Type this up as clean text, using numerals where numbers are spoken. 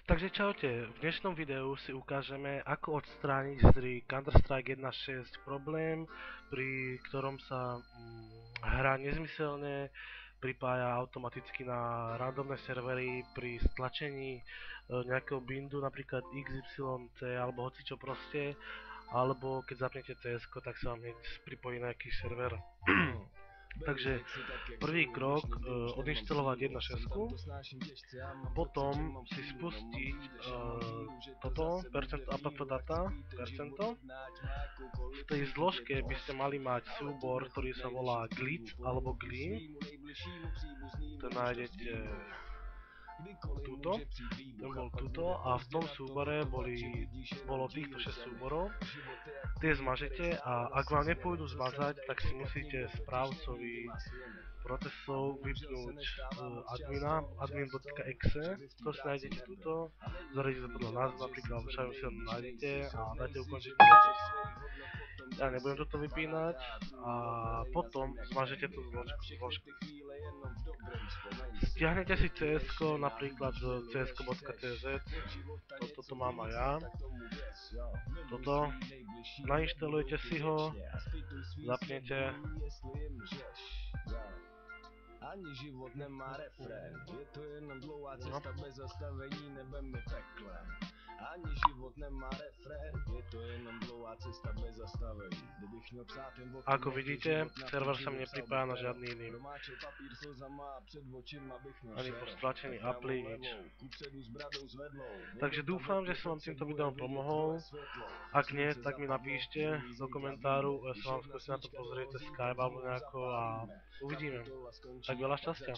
Takže čaute, v dnešnom videu si ukážeme, ako odstrániť z hry Counter-Strike 1.6 problém, pri ktorom sa hra nezmyselne pripája automaticky na randomné servery pri stlačení nejakého bindu, napríklad XYZ alebo hocičo proste, alebo keď zapnete CS, tak sa vám hneď pripojí nejaký server. Takže prvý krok, odinštalovať 1.6, potom si spustiť toto, app data, percento. V tej zložke by ste mali mať súbor, ktorý sa volá glitch alebo glim. To nájdete tuto, ten bol tuto a v tom súbore bolo týchto 6 súborov. Tie zmažete a ak vám nepôjdu zmazať, tak si musíte správcovi procesov vypnúť admin.exe, to si nájdete tuto, zaradíte podľa názvu napríklad, však si ho nájdete a dáte ukončiť proces. Ja nebudem toto vypínať a potom zmažete tú zložku. Stiahnete si CS-ko, napríklad csko.cz, toto mám aj ja, toto, nainštalujete si ho, zapnete. Ani život nemá refrén, je to jenom dlouhá cesta bez zastavení, nebem mi peklem. Ani život nemá refrén, je to jenom dlouhá cesta bez zastavení. Kdybych měl psát jen o tom, ako vidíte, server sa mi nepripája na žiadny iný. Ani po stlačení apply, nič. Takže dúfam, že som vám týmto videom pomohol. Ak nie, tak mi napíšte do komentáru, ja sa vám skúsim na to pozrieť cez Skype alebo nejako a uvidíme. Tak veľa šťastia.